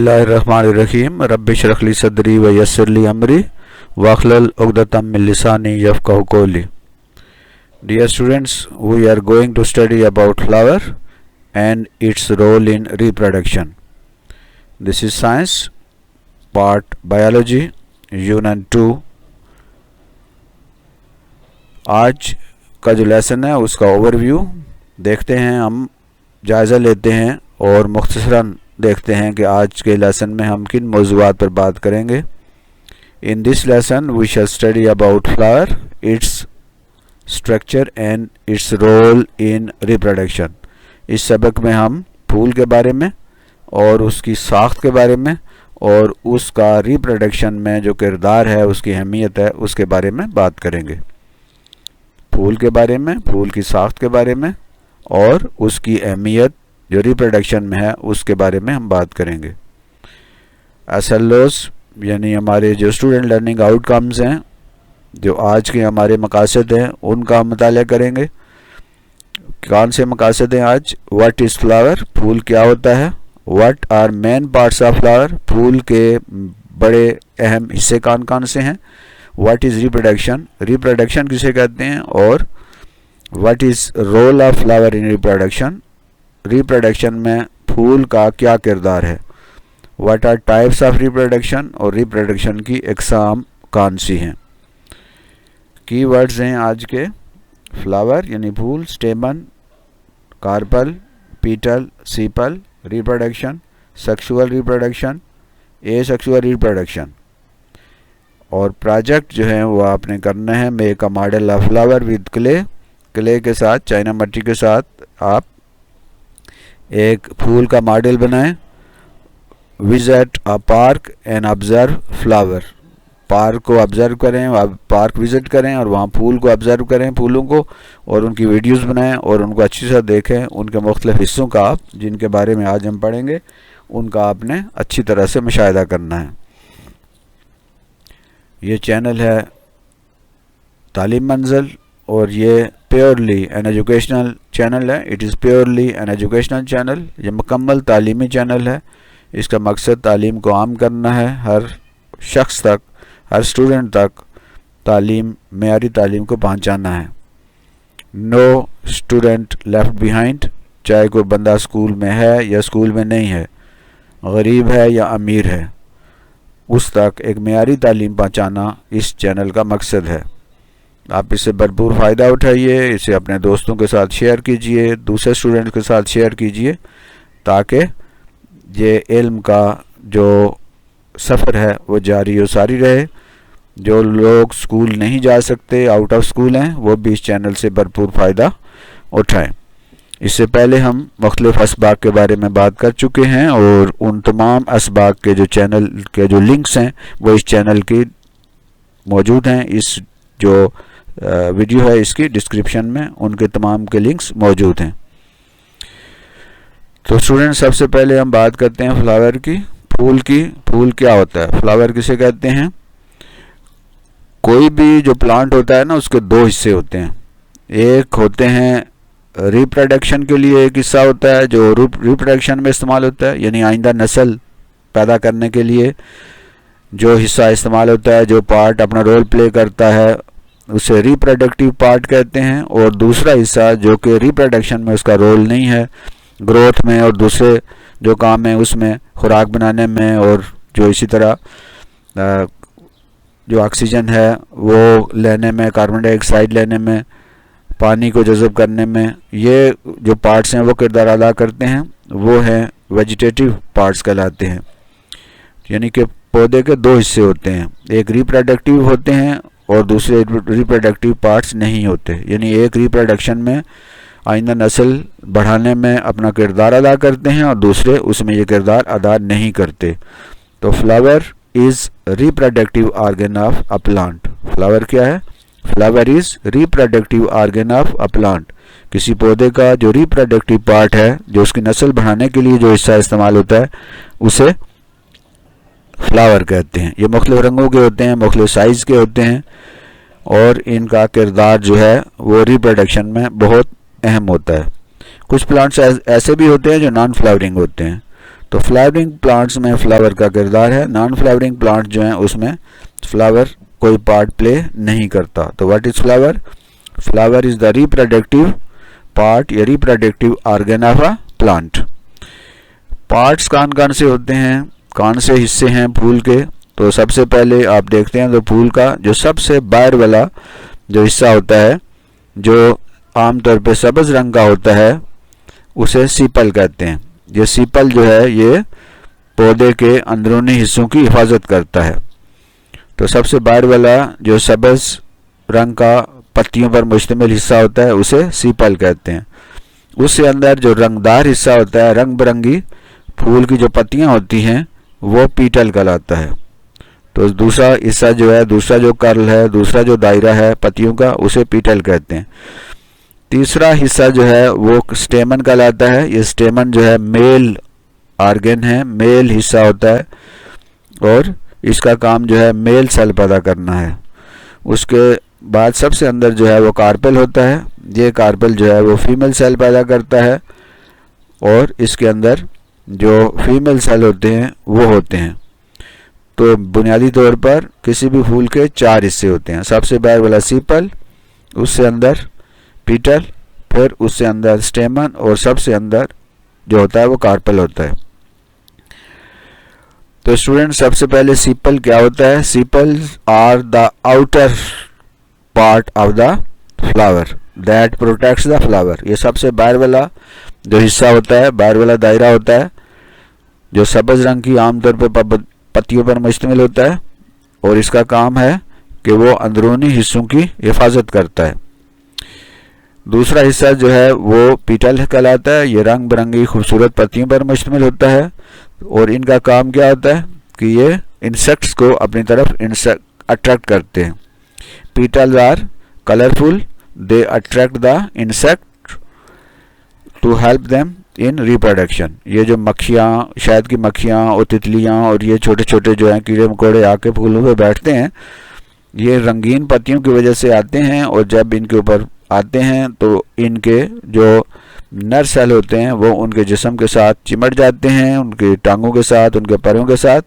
बिस्मिल्लाहिर्रहमानिर्रहीम रब्बिश ली सदरी व यस्सिर ली अमरी वहलुल उक़दतम मिन लिसानी यफ़क़हू क़ौली। Dear students, we are going to study about flower and its role in reproduction. This is science, part biology, unit 2. आज का जो लेसन है उसका ओवरव्यू देखते हैं, हम जायज़ा लेते हैं और मुख्तसरन देखते हैं कि आज के लेसन में हम किन मौज़ूआत पर बात करेंगे। In this lesson we shall study about flower, its structure and its role in reproduction. इस सबक में हम फूल के बारे में और उसकी साख्त के बारे में और उसका रिप्रोडक्शन में जो किरदार है, उसकी अहमियत है, उसके बारे में बात करेंगे। फूल के बारे में, फूल की साख्त के बारे में और उसकी अहमियत जो रिप्रोडक्शन में है उसके बारे में हम बात करेंगे। एसएलओस यानी हमारे जो स्टूडेंट लर्निंग आउटकम्स हैं, जो आज के हमारे मकासद हैं, उनका हम मुताला करेंगे। कौन से मकासद हैं आज? व्हाट इज़ फ्लावर, फूल क्या होता है। What are main parts of flower, फूल के बड़े अहम हिस्से कौन कौन से हैं। व्हाट इज़ रिप्रोडक्शन, रिप्रोडक्शन किसे कहते हैं। और what is role of flower in reproduction, reproduction में फूल का क्या किरदार है। What are types of reproduction, और रिप्रोडक्शन की अक़साम कौन सी हैं। कीवर्ड्स हैं आज के: फ्लावर यानी फूल, stamen, carpel, petal, sepal, reproduction, sexual reproduction, asexual reproduction. और प्रोजेक्ट जो है वो आपने करना है make a model of flower with clay, clay के साथ, चाइना मिट्टी के साथ आप एक फूल का मॉडल बनाएं। Visit a park and observe flower, park को ऑब्जर्व करें, आप पार्क विजिट करें और वहाँ फूल को ऑब्जर्व करें, फूलों को, और उनकी वीडियोस बनाएं और उनको अच्छी से देखें। उनके मुख्तलिफ हिस्सों का आप, जिनके बारे में आज हम पढ़ेंगे, उनका आपने अच्छी तरह से मुशाहिदा करना है। ये चैनल है तालीम मंजिल और ये प्योरली एन एजुकेशनल चैनल है। It is purely an educational channel, ये मुकम्मल तालीमी चैनल है। इसका मकसद तालीम को आम करना है, हर शख्स तक, हर स्टूडेंट तक तालीम, मेयारी तालीम को पहुंचाना है। नो स्टूडेंट लेफ्ट बिहाइंड, चाहे कोई बंदा स्कूल में है या स्कूल में नहीं है, गरीब है या अमीर है, उस तक एक मेयारी तालीम पहुंचाना इस चैनल का मकसद है। आप इससे भरपूर फ़ायदा उठाइए, इसे अपने दोस्तों के साथ शेयर कीजिए, दूसरे स्टूडेंट्स के साथ शेयर कीजिए, ताकि ये इल्म का जो सफ़र है वो जारी और सारी रहे। जो लोग स्कूल नहीं जा सकते, आउट ऑफ स्कूल हैं, वो भी इस चैनल से भरपूर फ़ायदा उठाएं। इससे पहले हम मुख्तलिफ असबाक के बारे में बात कर चुके हैं और उन तमाम असबाक के जो चैनल के जो लिंक्स हैं वो इस चैनल की मौजूद हैं। इस जो वीडियो है इसकी डिस्क्रिप्शन में उनके तमाम के लिंक्स मौजूद हैं। तो स्टूडेंट, सबसे पहले हम बात करते हैं फ्लावर की, फूल की। फूल क्या होता है, फ्लावर किसे कहते हैं। कोई भी जो प्लांट होता है ना, उसके दो हिस्से होते हैं। एक होते हैं रिप्रोडक्शन के लिए, एक हिस्सा होता है जो रिप्रोडक्शन में इस्तेमाल होता है, यानी आइंदा नस्ल पैदा करने के लिए जो हिस्सा इस्तेमाल होता है, जो पार्ट अपना रोल प्ले करता है, उसे रिप्रोडक्टिव पार्ट कहते हैं। और दूसरा हिस्सा जो कि रिप्रोडक्शन में उसका रोल नहीं है, ग्रोथ में और दूसरे जो काम है उसमें, खुराक बनाने में और जो इसी तरह जो ऑक्सीजन है वो लेने में, कार्बन डाइऑक्साइड लेने में, पानी को जज़ब करने में, ये जो पार्ट्स हैं वो किरदार अदा करते हैं, वो हैं वेजिटेटिव पार्ट्स कहलाते हैं। यानी कि पौधे के दो हिस्से होते हैं, एक रिप्रोडक्टिव होते हैं और दूसरे रिप्रोडक्टिव पार्ट्स नहीं होते। यानी एक रिप्रोडक्शन में आइंदा नस्ल बढ़ाने में अपना किरदार अदा करते हैं और दूसरे उसमें ये किरदार अदा नहीं करते। तो flower is reproductive organ of a plant. Flower क्या है? Flower is reproductive organ of a plant. किसी पौधे का जो रिप्रोडक्टिव पार्ट है, जो उसकी नस्ल बढ़ाने के लिए जो हिस्सा इस्तेमाल होता है, उसे फ्लावर कहते हैं। ये मुख्तलिफ रंगों के होते हैं, मुख्तलिफ साइज़ के होते हैं और इनका किरदार जो है वो रिप्रोडक्शन में बहुत अहम होता है। कुछ प्लांट्स ऐसे भी होते हैं जो नॉन फ्लावरिंग होते हैं, तो फ्लावरिंग प्लांट्स में फ्लावर का किरदार है, नॉन फ्लावरिंग प्लांट जो हैं उसमें फ्लावर कोई पार्ट प्ले नहीं करता। तो what is flower? Flower is the reproductive part या reproductive organ of a plant. Parts कौन कौन से होते हैं, कौन से हिस्से हैं फूल के? तो सबसे पहले आप देखते हैं तो फूल का जो सबसे बाहर वाला जो हिस्सा होता है, जो आमतौर पे सब्ज रंग का होता है, उसे सीपल कहते हैं। ये सीपल जो है ये पौधे के अंदरूनी हिस्सों की हिफाजत करता है। तो सबसे बाहर वाला जो सब्ज रंग का पत्तियों पर मुश्तमिल हिस्सा होता है उसे सीपल कहते हैं। उससे अंदर जो रंगदार हिस्सा होता है, रंग बिरंगी फूल की जो पत्तियां होती हैं, वो पीटल कहलाता है। तो दूसरा हिस्सा जो है, दूसरा जो कर्ल है, दूसरा जो दायरा है पत्तियों का, उसे पीटल कहते हैं। तीसरा हिस्सा जो है वो स्टेमन कहलाता है। ये स्टेमन जो है मेल ऑर्गन है, मेल हिस्सा होता है और इसका काम जो है मेल सेल पैदा करना है। उसके बाद सबसे अंदर जो है वो कार्पेल होता है। ये कार्पेल जो है वो फीमेल सेल पैदा करता है और इसके अंदर जो फीमेल सेल होते हैं वो होते हैं। तो बुनियादी तौर पर किसी भी फूल के 4 हिस्से होते हैं। सबसे बाहर वाला सीपल, उससे अंदर पीटल, फिर उससे अंदर स्टेमन और सबसे अंदर जो होता है वो कार्पेल होता है। तो स्टूडेंट सबसे पहले सीपल क्या होता है? Sepals are the outer part of the flower that protects the flower. ये सबसे बाहर वाला जो हिस्सा होता है, बाहर वाला दायरा होता है, जो सब्ज रंग की आमतौर पर पत्तियों पर मुश्तमिल होता है और इसका काम है कि वो अंदरूनी हिस्सों की हिफाजत करता है। दूसरा हिस्सा जो है वो पीटल कहलाता है। ये रंग बिरंगी खूबसूरत पत्तियों पर मुश्तमिल होता है और इनका काम क्या होता है कि ये इंसेक्ट्स को अपनी तरफ अट्रैक्ट करते हैं। Petals are colorful. They attract the insect to help them in reproduction. ये जो मक्खियाँ, शहद की मक्खियाँ और तितलियाँ और ये छोटे छोटे जो हैं कीड़े मकोड़े आके फूलों पे बैठते हैं, ये रंगीन पत्तियों की वजह से आते हैं और जब इनके ऊपर आते हैं तो इनके जो नर सेल होते हैं वो उनके जिस्म के साथ चिमट जाते हैं, उनकी टांगों के साथ, उनके पैरों के साथ,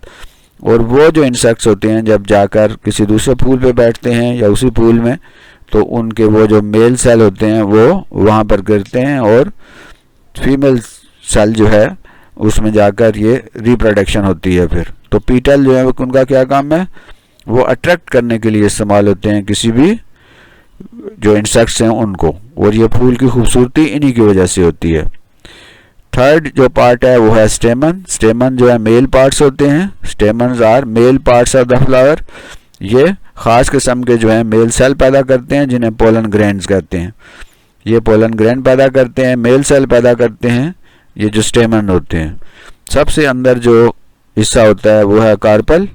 और वो जो इंसेक्ट्स होते हैं जब जाकर किसी दूसरे फूल पे बैठते हैं या उसी फूल में, तो उनके वो जो मेल सेल होते हैं वो वहाँ पर गिरते हैं और फीमेल सेल जो है उसमें जाकर ये रिप्रोडक्शन होती है। फिर तो पीटल जो है उनका क्या काम है? वो अट्रैक्ट करने के लिए इस्तेमाल होते हैं किसी भी जो इंसेक्ट्स हैं उनको, और ये फूल की खूबसूरती इन्हीं की वजह से होती है। थर्ड जो पार्ट है वो है स्टेमन। स्टेमन जो है मेल पार्ट्स होते हैं। Stamens are male parts of the flower. ये खास किस्म के जो है मेल सेल पैदा करते हैं जिन्हें पोलन ग्रेन्स कहते हैं। ये पोलन ग्रेन पैदा करते हैं, मेल सेल पैदा करते हैं, ये जो स्टेमन होते हैं। सबसे अंदर जो हिस्सा होता है वो है कार्पल,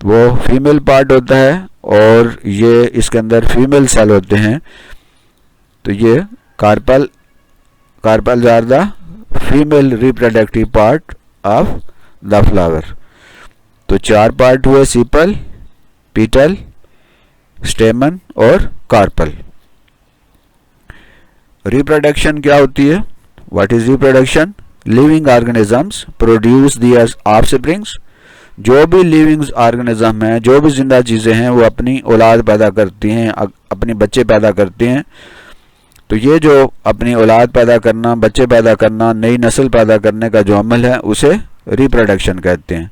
वो फीमेल पार्ट होता है और ये इसके अंदर फीमेल सेल होते हैं। तो ये carpel are the female reproductive part of the flower. तो 4 पार्ट हुए, सीपल, पीटल, स्टेमन और कार्पल। रिप्रोडक्शन क्या होती है? What is reproduction? Living organisms produce their offsprings. जो भी लिविंग ऑर्गेनिज्म है, जो भी जिंदा चीजें हैं, वो अपनी औलाद पैदा करती हैं, अपने बच्चे पैदा करते हैं। तो ये जो अपनी औलाद पैदा करना, बच्चे पैदा करना, नई नस्ल पैदा करने का जो अमल है उसे रिप्रोडक्शन कहते हैं।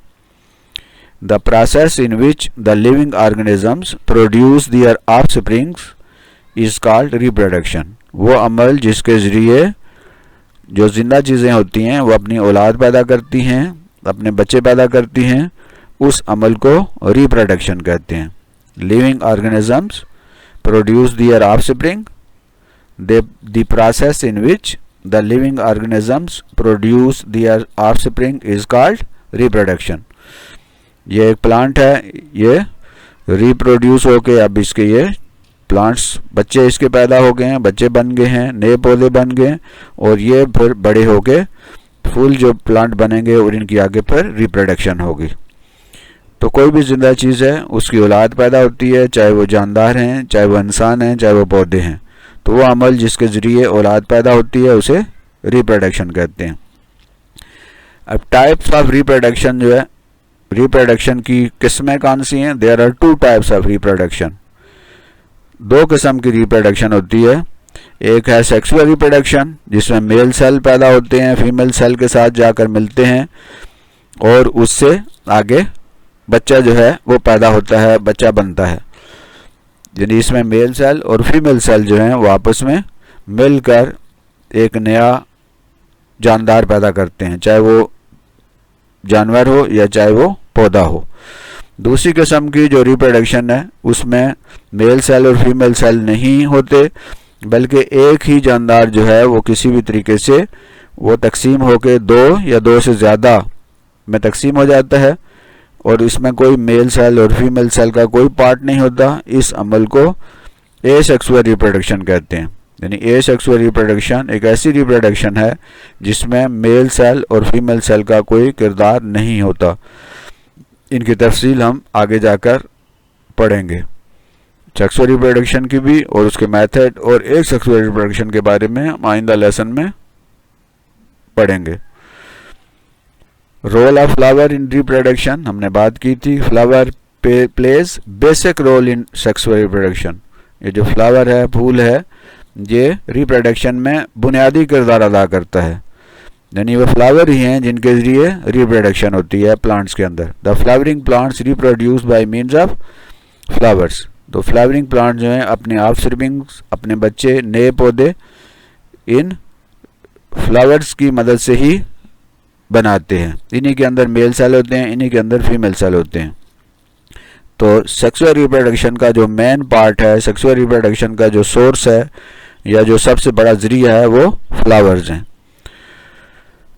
The process in which the living organisms produce their offsprings is called reproduction. वो अमल जिसके जरिए जो जिंदा चीज़ें होती हैं वो अपनी औलाद पैदा करती हैं, अपने बच्चे पैदा करती हैं, उस अमल को रिप्रोडक्शन कहते हैं। Living organisms produce their offspring. The process in which the living organisms produce their offspring is called reproduction. ये एक प्लांट है, ये रिप्रोड्यूस होके अब इसके ये प्लांट्स, बच्चे इसके पैदा हो गए हैं, बच्चे बन गए हैं, नए पौधे बन गए और ये फिर बड़े होके फुल जो प्लांट बनेंगे और इनकी आगे फिर रिप्रोडक्शन होगी। तो कोई भी जिंदा चीज़ है उसकी औलाद पैदा होती है, चाहे वो जानदार हैं, चाहे वो इंसान हैं, चाहे वो पौधे हैं। तो वो अमल जिसके ज़रिए औलाद पैदा होती है उसे रिप्रोडक्शन कहते हैं। अब टाइप्स ऑफ रिप्रोडक्शन जो है, रिप्रोडक्शन की किस्में कौन सी हैं? There are two types of reproduction, दो किस्म की रिप्रोडक्शन होती है। एक है सेक्सुअल रिप्रोडक्शन जिसमें मेल सेल पैदा होते हैं, फीमेल सेल के साथ जाकर मिलते हैं और उससे आगे बच्चा जो है वो पैदा होता है, बच्चा बनता है। यानी इसमें मेल सेल और फीमेल सेल जो हैं वो आपस में मिलकर एक नया जानदार पैदा करते हैं, चाहे वो जानवर हो या चाहे वो पौधा हो। दूसरी किस्म की जो रिप्रोडक्शन है उसमें मेल सेल और फीमेल सेल नहीं होते, बल्कि एक ही जानदार जो है वो किसी भी तरीके से वो तकसीम होकर दो या दो से ज़्यादा में तकसीम हो जाता है और इसमें कोई मेल सेल और फीमेल सेल का कोई पार्ट नहीं होता। इस अमल को एसेक्सुअल रिप्रोडक्शन कहते हैं। यानी एसेक्सुअल रिप्रोडक्शन एक ऐसी रिप्रोडक्शन है जिसमें मेल सेल और फीमेल सेल का कोई किरदार नहीं होता। इनकी तफसील हम आगे जाकर पढ़ेंगे, सेक्सुअल रिप्रोडक्शन की भी और उसके मेथड और एक सेक्सुअल रिप्रोडक्शन के बारे में हम आइंदा लेसन में पढ़ेंगे। Role of flower in reproduction हमने बात की थी। Flower plays basic role in sexual reproduction. ये जो फ्लावर है, फूल है, ये रिप्रोडक्शन में बुनियादी किरदार अदा करता है। यानी वो फ्लावर ही हैं जिनके जरिए रिप्रोडक्शन होती है प्लांट्स के अंदर। The flowering plants reproduce by means of flowers. तो फ्लावरिंग प्लांट जो हैं अपने ऑफस्प्रिंग्स, अपने बच्चे, नए पौधे इन फ्लावर्स की मदद से ही बनाते हैं। इन्हीं के अंदर मेल सेल होते हैं, इन्हीं के अंदर फीमेल सेल होते हैं। तो सेक्सुअल रिप्रोडक्शन का जो मेन पार्ट है, सेक्सुअल रिप्रोडक्शन का जो सोर्स है या जो सबसे बड़ा जरिया है वो फ्लावर्स हैं।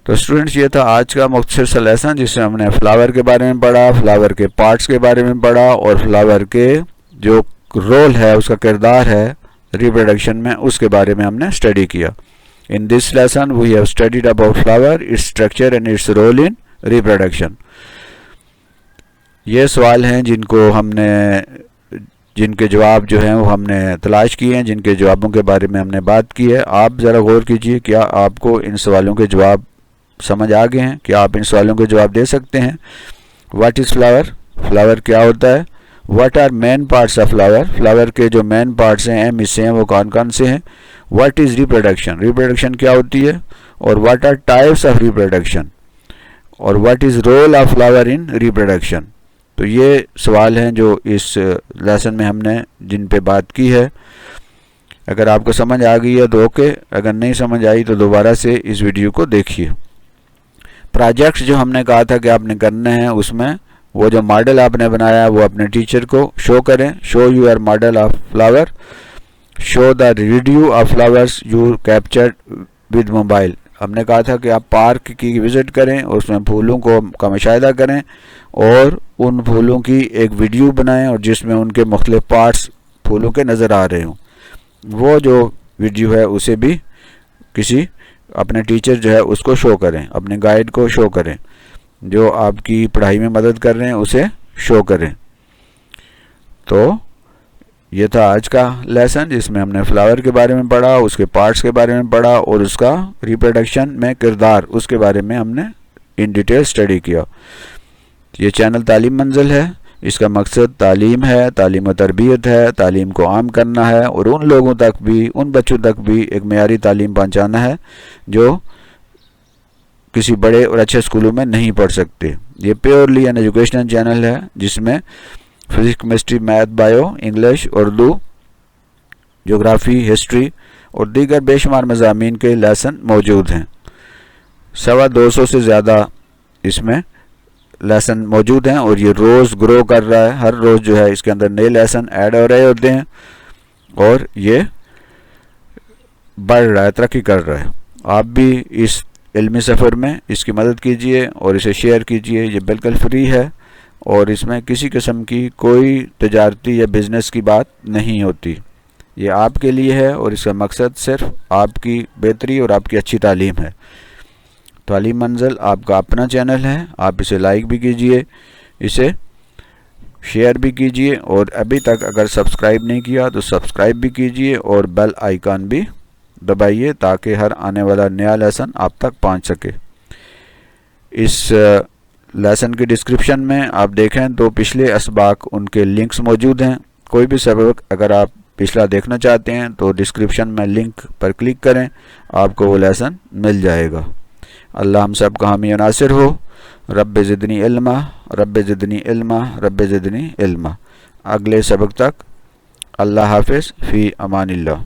तो स्टूडेंट्स, ये था आज का मुख्तसर सा लेसन जिसमें हमने फ्लावर के बारे में पढ़ा, फ्लावर के पार्ट्स के बारे में पढ़ा और फ्लावर के जो रोल है, उसका किरदार है रिप्रोडक्शन में, उसके बारे में हमने स्टडी किया। In this lesson we have studied about flower, its structure and its role in reproduction. ये सवाल हैं जिनके जवाब जो हैं वो हमने तलाश किए हैं, जिनके जवाबों के बारे में हमने बात की है। आप ज़रा गौर कीजिए, क्या आपको इन सवालों के जवाब समझ आ गए हैं? क्या आप इन सवालों के जवाब दे सकते हैं? What is flower? फ्लावर क्या होता है? What are main parts of flower? Flower के जो मेन पार्ट्स हैं, अहम हिस्से हैं, वो कौन कौन से हैं? What is reproduction? रिप्रोडक्शन क्या होती है? और what are types of reproduction? और what is role of flower in reproduction? तो ये सवाल हैं जो इस लेसन में हमने जिन पे बात की है। अगर आपको समझ आ गई है तो ओके, अगर नहीं समझ आई तो दोबारा से इस वीडियो को देखिए। प्रोजेक्ट्स जो हमने कहा था कि आपने करने हैं, उसमें वो जो मॉडल आपने बनाया वो अपने टीचर को शो करें। Show your model of flower, show the video of flowers you captured with mobile. हमने कहा था कि आप पार्क की विज़िट करें और उसमें फूलों का मुशाहिदा करें और उन फूलों की एक वीडियो बनाएं और जिसमें उनके मुख्तलिफ पार्ट्स फूलों के नज़र आ रहे हों। वो जो वीडियो है उसे भी किसी अपने टीचर जो है उसको शो करें, अपने गाइड को शो करें, जो आपकी पढ़ाई में मदद कर रहे हैं उसे शो करें। तो ये था आज का लेसन जिसमें हमने फ्लावर के बारे में पढ़ा, उसके पार्ट्स के बारे में पढ़ा और उसका रिप्रोडक्शन में किरदार, उसके बारे में हमने इन डिटेल स्टडी किया। ये चैनल तालीम मंजिल है, इसका मकसद तालीम है, तालीम और तरबियत है, तालीम को आम करना है और उन लोगों तक भी, उन बच्चों तक भी एक मेयारी तालीम पहुंचाना है जो किसी बड़े और अच्छे स्कूलों में नहीं पढ़ सकते। ये प्योरली एन एजुकेशनल चैनल है जिसमें physics, chemistry, math, bio, English, Urdu, geography, history और दीगर बेशुमार मज़ामीन के लेसन मौजूद हैं। 225 से ज़्यादा इसमें लेसन मौजूद हैं और ये रोज़ ग्रो कर रहा है। हर रोज़ जो है इसके अंदर नए लेसन ऐड हो रहे होते हैं और ये बढ़ रहा है, तरक्की कर रहा है। आप भी इस इल्मी सफ़र में इसकी मदद कीजिए और इसे शेयर कीजिए। ये बिल्कुल फ्री है और इसमें किसी किस्म की कोई तजारती या बिज़नेस की बात नहीं होती। ये आपके लिए है और इसका मकसद सिर्फ आपकी बेहतरी और आपकी अच्छी तालीम है। तालीम मंजिल आपका अपना चैनल है, आप इसे लाइक भी कीजिए, इसे शेयर भी कीजिए और अभी तक अगर सब्सक्राइब नहीं किया तो सब्सक्राइब भी कीजिए और बेल आइकन भी दबाइए ताकि हर आने वाला नया लेसन आप तक पहुंच सके। इस लेसन की डिस्क्रिप्शन में आप देखें तो पिछले असबाक उनके लिंक्स मौजूद हैं। कोई भी सबक अगर आप पिछला देखना चाहते हैं तो डिस्क्रिप्शन में लिंक पर क्लिक करें, आपको वो लेसन मिल जाएगा। अल्लाह हम सब का हामी नासिर हो। रब्बे ज़िदनी इल्मा, रब्बे ज़िदनी इल्मा, रब्बे ज़िदनी इल्मा। अगले सबक तक अल्लाह हाफिज़, फ़ी अमानिल्लाह।